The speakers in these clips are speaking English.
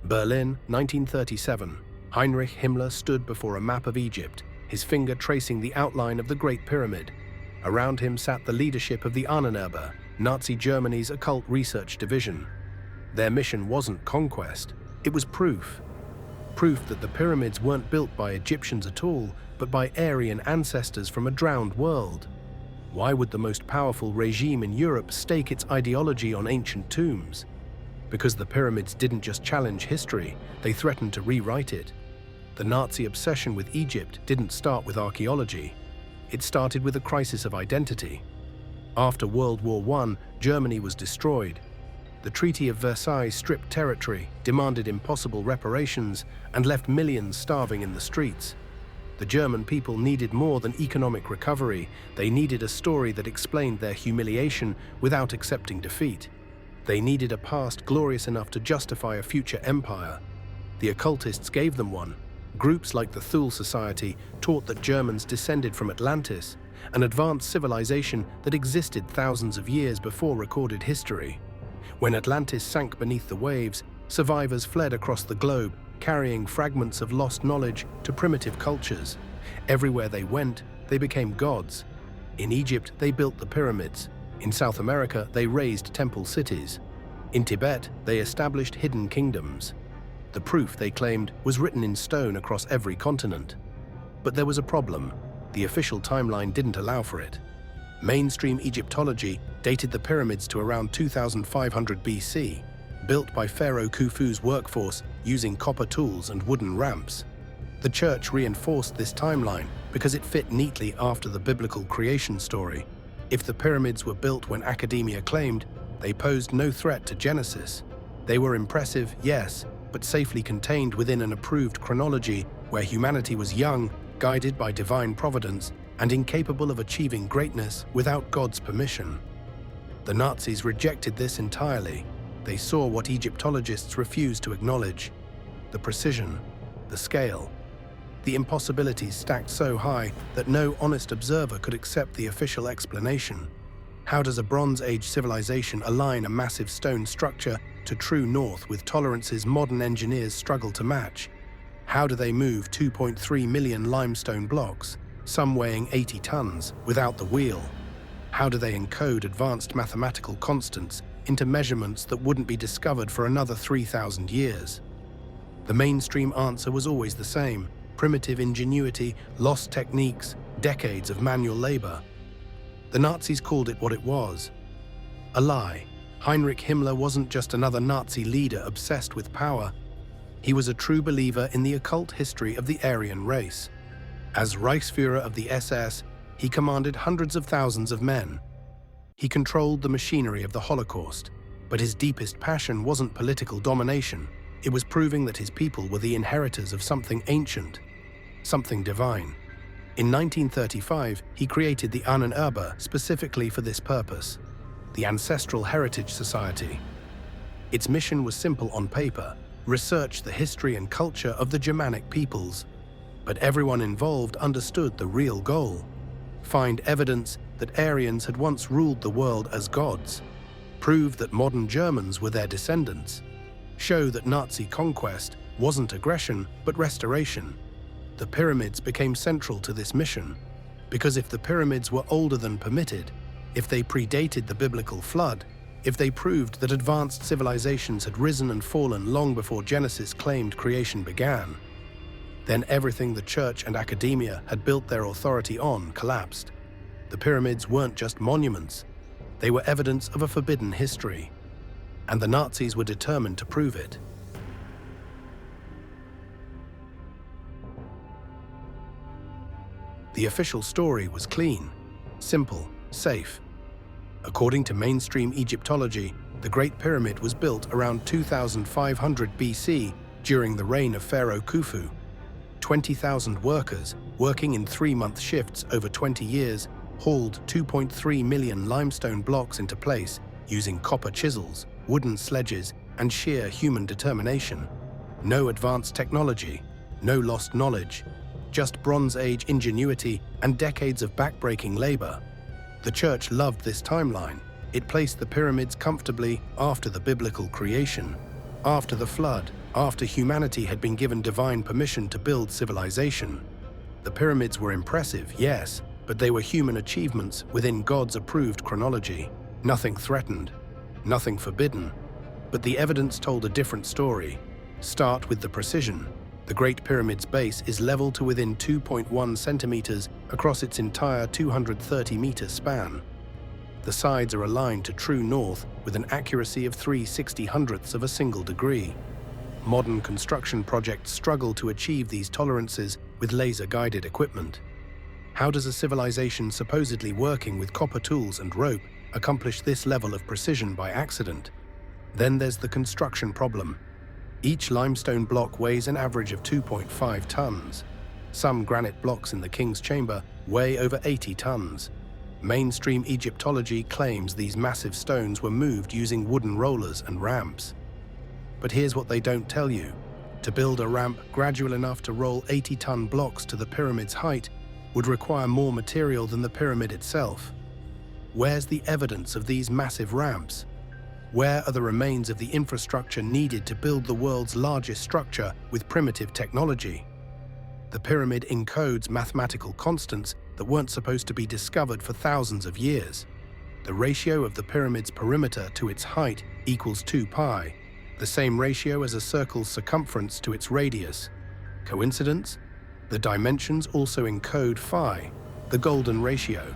Berlin, 1937. Heinrich Himmler stood before a map of Egypt, his finger tracing the outline of the Great Pyramid. Around him sat the leadership of the Ahnenerbe, Nazi Germany's occult research division. Their mission wasn't conquest, it was proof. Proof that the pyramids weren't built by Egyptians at all, but by Aryan ancestors from a drowned world. Why would the most powerful regime in Europe stake its ideology on ancient tombs? Because the pyramids didn't just challenge history, they threatened to rewrite it. The Nazi obsession with Egypt didn't start with archaeology. It started with a crisis of identity. After World War I, Germany was destroyed. The Treaty of Versailles stripped territory, demanded impossible reparations, and left millions starving in the streets. The German people needed more than economic recovery. They needed a story that explained their humiliation without accepting defeat. They needed a past glorious enough to justify a future empire. The occultists gave them one. Groups like the Thule Society taught that Germans descended from Atlantis, an advanced civilization that existed thousands of years before recorded history. When Atlantis sank beneath the waves, survivors fled across the globe, carrying fragments of lost knowledge to primitive cultures. Everywhere they went, they became gods. In Egypt, they built the pyramids. In South America, they raised temple cities. In Tibet, they established hidden kingdoms. The proof, they claimed, was written in stone across every continent. But there was a problem. The official timeline didn't allow for it. Mainstream Egyptology dated the pyramids to around 2500 BC, built by Pharaoh Khufu's workforce using copper tools and wooden ramps. The church reinforced this timeline because it fit neatly after the biblical creation story. If the pyramids were built when academia claimed, they posed no threat to Genesis. They were impressive, yes, but safely contained within an approved chronology where humanity was young, guided by divine providence, and incapable of achieving greatness without God's permission. The Nazis rejected this entirely. They saw what Egyptologists refused to acknowledge: the precision, the scale. The impossibilities stacked so high that no honest observer could accept the official explanation. How does a Bronze Age civilization align a massive stone structure to true north with tolerances modern engineers struggle to match? How do they move 2.3 million limestone blocks, some weighing 80 tons, without the wheel? How do they encode advanced mathematical constants into measurements that wouldn't be discovered for another 3,000 years? The mainstream answer was always the same: primitive ingenuity, lost techniques, decades of manual labor. The Nazis called it what it was: a lie. Heinrich Himmler wasn't just another Nazi leader obsessed with power. He was a true believer in the occult history of the Aryan race. As Reichsführer of the SS, he commanded hundreds of thousands of men. He controlled the machinery of the Holocaust, but his deepest passion wasn't political domination. It was proving that his people were the inheritors of something ancient, something divine. In 1935, he created the Ahnenerbe specifically for this purpose, the Ancestral Heritage Society. Its mission was simple on paper: research the history and culture of the Germanic peoples. But everyone involved understood the real goal: find evidence that Aryans had once ruled the world as gods, prove that modern Germans were their descendants, show that Nazi conquest wasn't aggression but restoration. The pyramids became central to this mission, because if the pyramids were older than permitted, if they predated the biblical flood, if they proved that advanced civilizations had risen and fallen long before Genesis claimed creation began, then everything the church and academia had built their authority on collapsed. The pyramids weren't just monuments, they were evidence of a forbidden history, and the Nazis were determined to prove it. The official story was clean, simple, safe. According to mainstream Egyptology, the Great Pyramid was built around 2500 BC during the reign of Pharaoh Khufu. 20,000 workers, working in 3-month shifts over 20 years, hauled 2.3 million limestone blocks into place using copper chisels, wooden sledges, and sheer human determination. No advanced technology, no lost knowledge, just Bronze Age ingenuity and decades of backbreaking labor. The church loved this timeline. It placed the pyramids comfortably after the biblical creation. After the flood, after humanity had been given divine permission to build civilization, the pyramids were impressive, yes, but they were human achievements within God's approved chronology. Nothing threatened, nothing forbidden. But the evidence told a different story. Start with the precision. The Great Pyramid's base is level to within 2.1 centimeters across its entire 230-meter span. The sides are aligned to true north with an accuracy of 3/60 of a single degree. Modern construction projects struggle to achieve these tolerances with laser-guided equipment. How does a civilization supposedly working with copper tools and rope accomplish this level of precision by accident? Then there's the construction problem. Each limestone block weighs an average of 2.5 tons. Some granite blocks in the King's Chamber weigh over 80 tons. Mainstream Egyptology claims these massive stones were moved using wooden rollers and ramps. But here's what they don't tell you. To build a ramp gradual enough to roll 80-ton blocks to the pyramid's height would require more material than the pyramid itself. Where's the evidence of these massive ramps? Where are the remains of the infrastructure needed to build the world's largest structure with primitive technology? The pyramid encodes mathematical constants that weren't supposed to be discovered for thousands of years. The ratio of the pyramid's perimeter to its height equals 2 pi, the same ratio as a circle's circumference to its radius. Coincidence? The dimensions also encode phi, the golden ratio.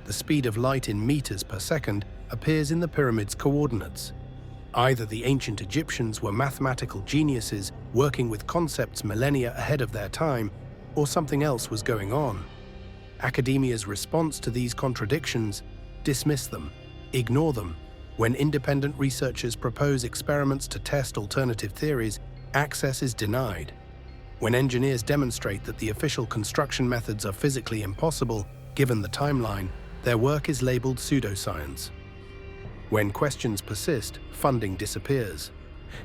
The speed of light in meters per second appears in the pyramid's coordinates. Either the ancient Egyptians were mathematical geniuses working with concepts millennia ahead of their time, or something else was going on. Academia's response to these contradictions: dismiss them, ignore them. When independent researchers propose experiments to test alternative theories, access is denied. When engineers demonstrate that the official construction methods are physically impossible, given the timeline, their work is labeled pseudoscience. When questions persist, funding disappears.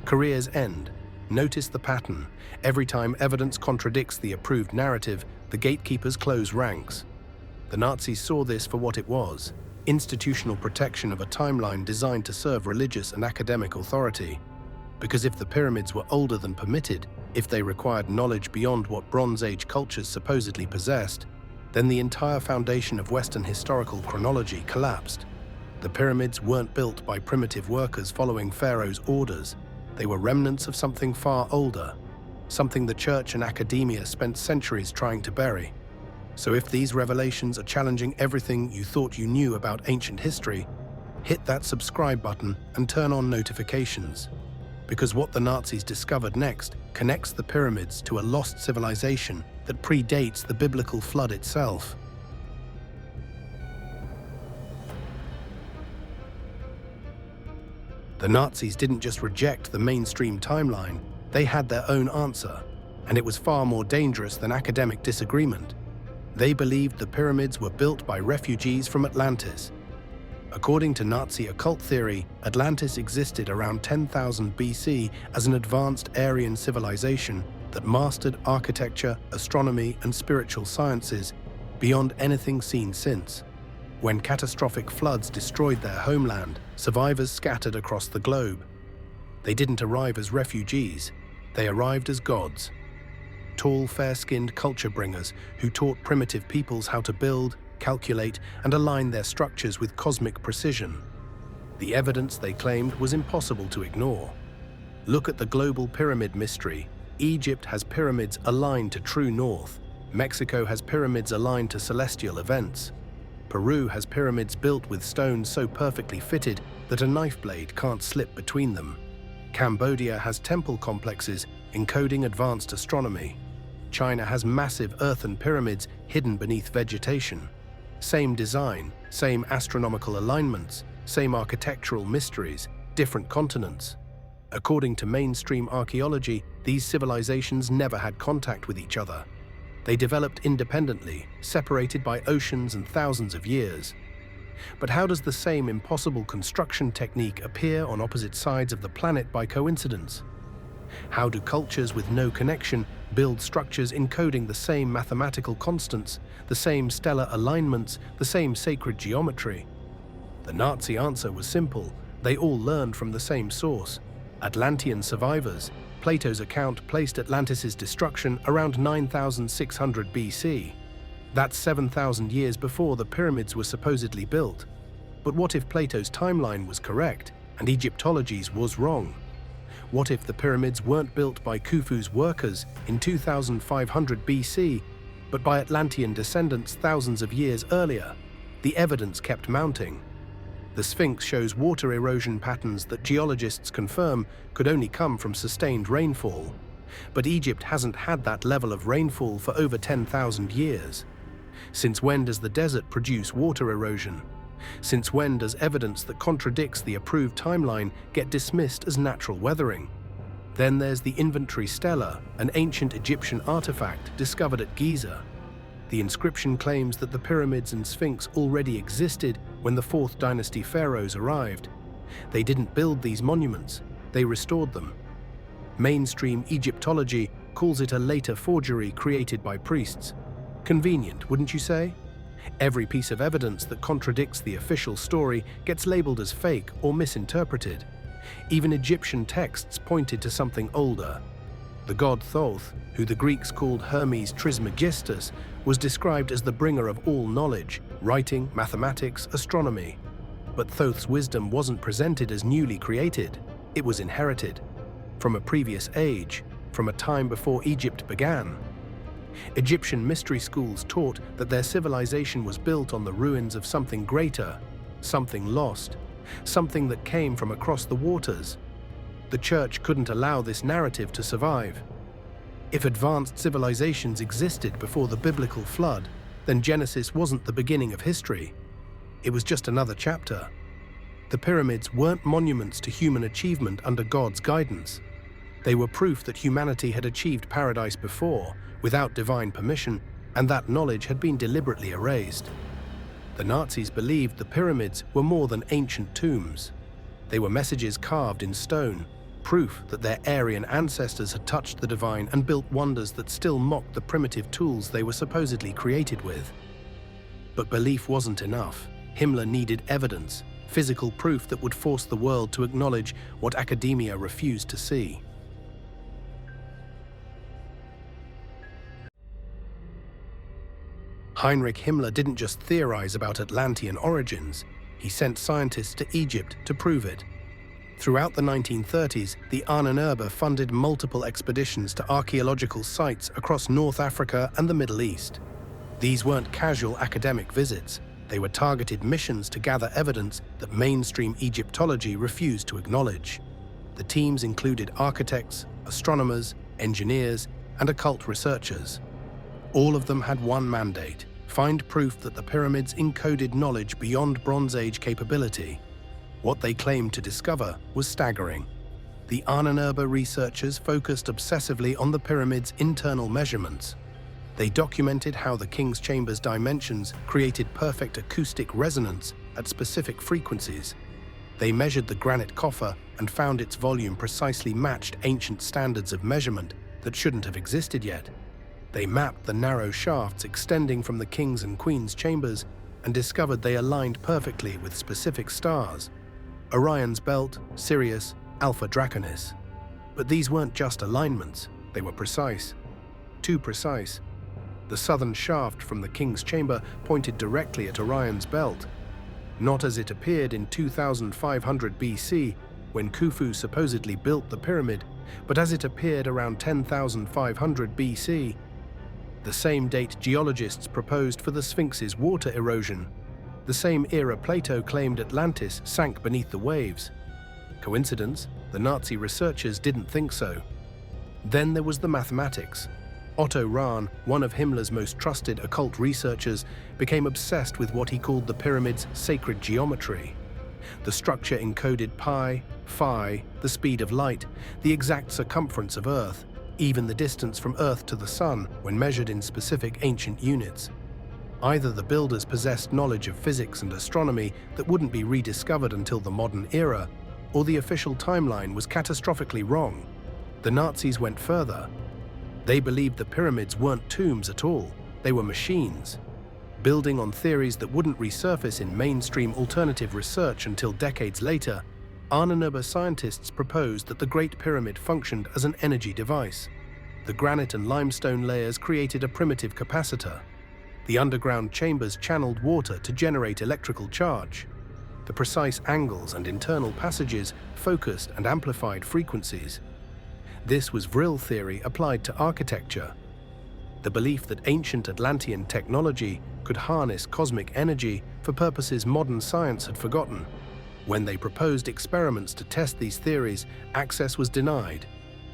Careers end. Notice the pattern. Every time evidence contradicts the approved narrative, the gatekeepers close ranks. The Nazis saw this for what it was: institutional protection of a timeline designed to serve religious and academic authority. Because if the pyramids were older than permitted, if they required knowledge beyond what Bronze Age cultures supposedly possessed, then the entire foundation of Western historical chronology collapsed. The pyramids weren't built by primitive workers following Pharaoh's orders. They were remnants of something far older, something the church and academia spent centuries trying to bury. So if these revelations are challenging everything you thought you knew about ancient history, hit that subscribe button and turn on notifications. Because what the Nazis discovered next connects the pyramids to a lost civilization that predates the biblical flood itself. The Nazis didn't just reject the mainstream timeline, they had their own answer, and it was far more dangerous than academic disagreement. They believed the pyramids were built by refugees from Atlantis. According to Nazi occult theory, Atlantis existed around 10,000 BC as an advanced Aryan civilization that mastered architecture, astronomy, and spiritual sciences beyond anything seen since. When catastrophic floods destroyed their homeland, survivors scattered across the globe. They didn't arrive as refugees, they arrived as gods. Tall, fair-skinned culture bringers who taught primitive peoples how to build, calculate, and align their structures with cosmic precision. The evidence they claimed was impossible to ignore. Look at the global pyramid mystery. Egypt has pyramids aligned to true north. Mexico has pyramids aligned to celestial events. Peru has pyramids built with stones so perfectly fitted that a knife blade can't slip between them. Cambodia has temple complexes encoding advanced astronomy. China has massive earthen pyramids hidden beneath vegetation. Same design, same astronomical alignments, same architectural mysteries, different continents. According to mainstream archaeology, these civilizations never had contact with each other. They developed independently, separated by oceans and thousands of years. But how does the same impossible construction technique appear on opposite sides of the planet by coincidence? How do cultures with no connection build structures encoding the same mathematical constants, the same stellar alignments, the same sacred geometry? The Nazi answer was simple: they all learned from the same source. Atlantean survivors, Plato's account placed Atlantis' destruction around 9600 BC. That's 7,000 years before the pyramids were supposedly built. But what if Plato's timeline was correct and Egyptology's was wrong? What if the pyramids weren't built by Khufu's workers in 2500 BC, but by Atlantean descendants thousands of years earlier? The evidence kept mounting. The Sphinx shows water erosion patterns that geologists confirm could only come from sustained rainfall. But Egypt hasn't had that level of rainfall for over 10,000 years. Since when does the desert produce water erosion? Since when does evidence that contradicts the approved timeline get dismissed as natural weathering? Then there's the Inventory Stela, an ancient Egyptian artifact discovered at Giza. The inscription claims that the pyramids and Sphinx already existed when the 4th dynasty pharaohs arrived. They didn't build these monuments, they restored them. Mainstream Egyptology calls it a later forgery created by priests. Convenient, wouldn't you say? Every piece of evidence that contradicts the official story gets labeled as fake or misinterpreted. Even Egyptian texts pointed to something older. The god Thoth, who the Greeks called Hermes Trismegistus, was described as the bringer of all knowledge, writing, mathematics, astronomy. But Thoth's wisdom wasn't presented as newly created, it was inherited. From a previous age, from a time before Egypt began. Egyptian mystery schools taught that their civilization was built on the ruins of something greater, something lost, something that came from across the waters. The church couldn't allow this narrative to survive. If advanced civilizations existed before the biblical flood, then Genesis wasn't the beginning of history. It was just another chapter. The pyramids weren't monuments to human achievement under God's guidance. They were proof that humanity had achieved paradise before, without divine permission, and that knowledge had been deliberately erased. The Nazis believed the pyramids were more than ancient tombs. They were messages carved in stone, proof that their Aryan ancestors had touched the divine and built wonders that still mocked the primitive tools they were supposedly created with. But belief wasn't enough. Himmler needed evidence, physical proof that would force the world to acknowledge what academia refused to see. Heinrich Himmler didn't just theorize about Atlantean origins, he sent scientists to Egypt to prove it. Throughout the 1930s, the Ahnenerbe funded multiple expeditions to archaeological sites across North Africa and the Middle East. These weren't casual academic visits, they were targeted missions to gather evidence that mainstream Egyptology refused to acknowledge. The teams included architects, astronomers, engineers, and occult researchers. All of them had one mandate: find proof that the pyramids encoded knowledge beyond Bronze Age capability. What they claimed to discover was staggering. The Ahnenerbe researchers focused obsessively on the pyramids' internal measurements. They documented how the king's chamber's dimensions created perfect acoustic resonance at specific frequencies. They measured the granite coffer and found its volume precisely matched ancient standards of measurement that shouldn't have existed yet. They mapped the narrow shafts extending from the king's and queen's chambers and discovered they aligned perfectly with specific stars: Orion's belt, Sirius, Alpha Draconis. But these weren't just alignments, they were precise. Too precise. The southern shaft from the king's chamber pointed directly at Orion's belt. Not as it appeared in 2500 BC, when Khufu supposedly built the pyramid, but as it appeared around 10,500 BC. The same date geologists proposed for the Sphinx's water erosion. The same era Plato claimed Atlantis sank beneath the waves. Coincidence? The Nazi researchers didn't think so. Then there was the mathematics. Otto Rahn, one of Himmler's most trusted occult researchers, became obsessed with what he called the pyramid's sacred geometry. The structure encoded pi, phi, the speed of light, the exact circumference of Earth, even the distance from Earth to the Sun when measured in specific ancient units. Either the builders possessed knowledge of physics and astronomy that wouldn't be rediscovered until the modern era, or the official timeline was catastrophically wrong. The Nazis went further. They believed the pyramids weren't tombs at all, they were machines. Building on theories that wouldn't resurface in mainstream alternative research until decades later, Ahnenerbe scientists proposed that the Great Pyramid functioned as an energy device. The granite and limestone layers created a primitive capacitor. The underground chambers channeled water to generate electrical charge. The precise angles and internal passages focused and amplified frequencies. This was Vril theory applied to architecture. The belief that ancient Atlantean technology could harness cosmic energy for purposes modern science had forgotten. When they proposed experiments to test these theories, access was denied.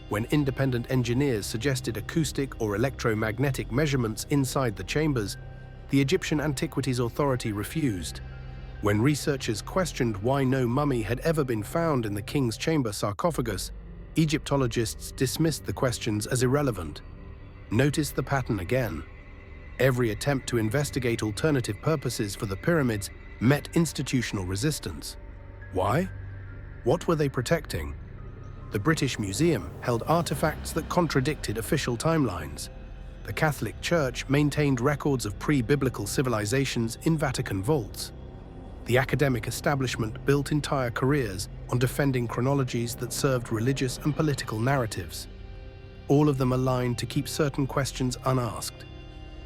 When independent engineers suggested acoustic or electromagnetic measurements inside the chambers, the Egyptian Antiquities Authority refused. When researchers questioned why no mummy had ever been found in the king's chamber sarcophagus, Egyptologists dismissed the questions as irrelevant. Notice the pattern again. Every attempt to investigate alternative purposes for the pyramids met institutional resistance. Why? What were they protecting? The British Museum held artifacts that contradicted official timelines. The Catholic Church maintained records of pre-biblical civilizations in Vatican vaults. The academic establishment built entire careers on defending chronologies that served religious and political narratives. All of them aligned to keep certain questions unasked,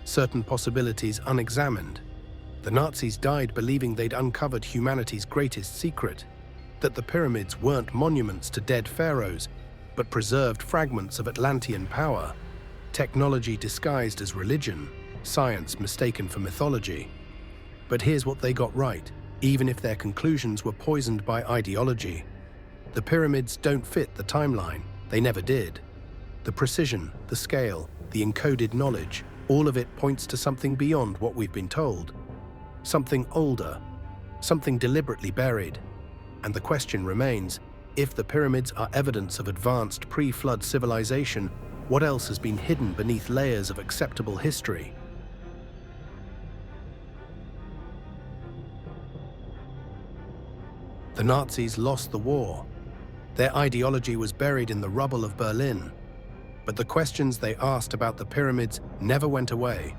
certain possibilities unexamined. The Nazis died believing they'd uncovered humanity's greatest secret, that the pyramids weren't monuments to dead pharaohs, but preserved fragments of Atlantean power, technology disguised as religion, science mistaken for mythology. But here's what they got right, even if their conclusions were poisoned by ideology. The pyramids don't fit the timeline, they never did. The precision, the scale, the encoded knowledge, all of it points to something beyond what we've been told. Something older, something deliberately buried. And the question remains, if the pyramids are evidence of advanced pre-flood civilization, what else has been hidden beneath layers of acceptable history? The Nazis lost the war. Their ideology was buried in the rubble of Berlin. But the questions they asked about the pyramids never went away.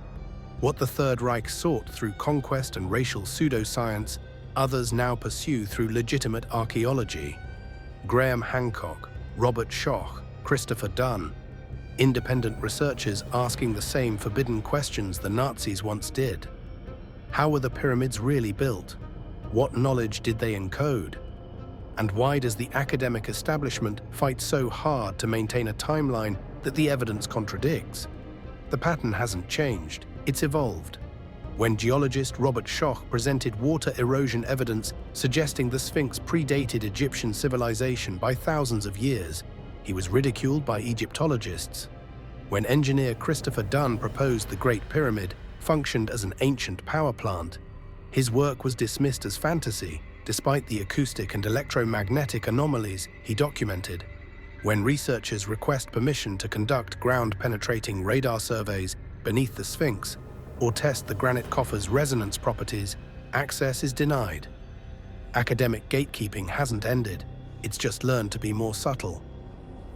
What the Third Reich sought through conquest and racial pseudoscience, others now pursue through legitimate archaeology. Graham Hancock, Robert Schoch, Christopher Dunn, independent researchers asking the same forbidden questions the Nazis once did. How were the pyramids really built? What knowledge did they encode? And why does the academic establishment fight so hard to maintain a timeline that the evidence contradicts? The pattern hasn't changed, it's evolved. When geologist Robert Schoch presented water erosion evidence suggesting the Sphinx predated Egyptian civilization by thousands of years, he was ridiculed by Egyptologists. When engineer Christopher Dunn proposed the Great Pyramid functioned as an ancient power plant, his work was dismissed as fantasy, despite the acoustic and electromagnetic anomalies he documented. When researchers request permission to conduct ground-penetrating radar surveys beneath the Sphinx or test the granite coffer's resonance properties, access is denied. Academic gatekeeping hasn't ended, it's just learned to be more subtle.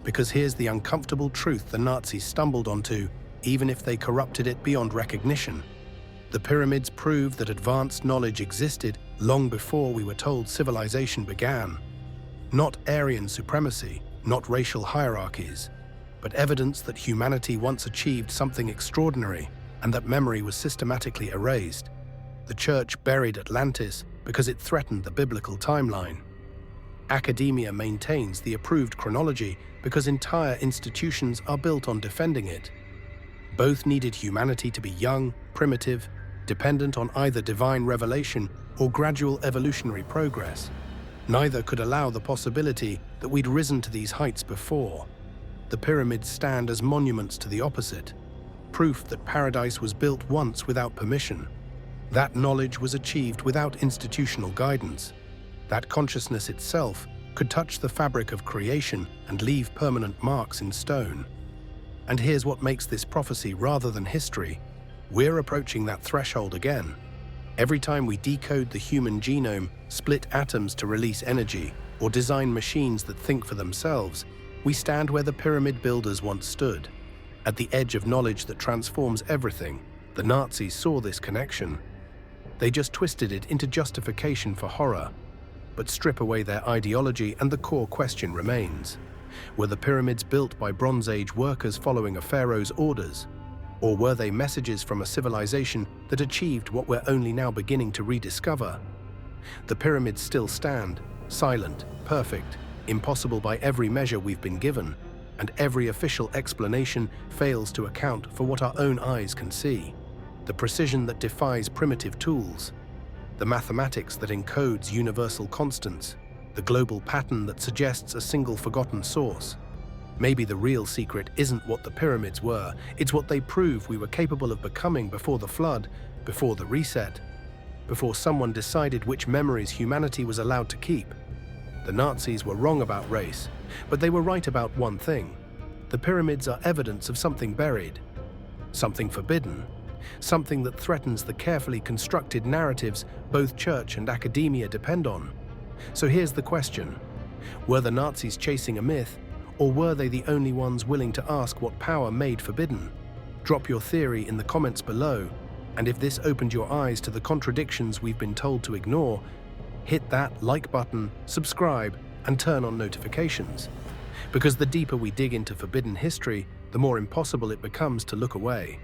Because here's the uncomfortable truth the Nazis stumbled onto, even if they corrupted it beyond recognition. The pyramids prove that advanced knowledge existed long before we were told civilization began. Not Aryan supremacy, not racial hierarchies, but evidence that humanity once achieved something extraordinary and that memory was systematically erased. The Church buried Atlantis because it threatened the biblical timeline. Academia maintains the approved chronology because entire institutions are built on defending it. Both needed humanity to be young, primitive, dependent on either divine revelation or gradual evolutionary progress. Neither could allow the possibility that we'd risen to these heights before. The pyramids stand as monuments to the opposite, proof that paradise was built once without permission. That knowledge was achieved without institutional guidance. That consciousness itself could touch the fabric of creation and leave permanent marks in stone. And here's what makes this prophecy rather than history. We're approaching that threshold again. Every time we decode the human genome, split atoms to release energy, or design machines that think for themselves, we stand where the pyramid builders once stood. At the edge of knowledge that transforms everything, the Nazis saw this connection. They just twisted it into justification for horror. but strip away their ideology and the core question remains. Were the pyramids built by Bronze Age workers following a pharaoh's orders? Or were they messages from a civilization that achieved what we're only now beginning to rediscover? The pyramids still stand, silent, perfect, impossible by every measure we've been given, and every official explanation fails to account for what our own eyes can see. The precision that defies primitive tools, the mathematics that encodes universal constants, the global pattern that suggests a single forgotten source. Maybe the real secret isn't what the pyramids were, it's what they prove we were capable of becoming before the flood, before the reset, before someone decided which memories humanity was allowed to keep. The Nazis were wrong about race, but they were right about one thing. The pyramids are evidence of something buried, something forbidden, something that threatens the carefully constructed narratives both church and academia depend on. So here's the question. Were the Nazis chasing a myth, or were they the only ones willing to ask what power made forbidden? Drop your theory in the comments below, and if this opened your eyes to the contradictions we've been told to ignore, hit that like button, subscribe, and turn on notifications. Because the deeper we dig into forbidden history, the more impossible it becomes to look away.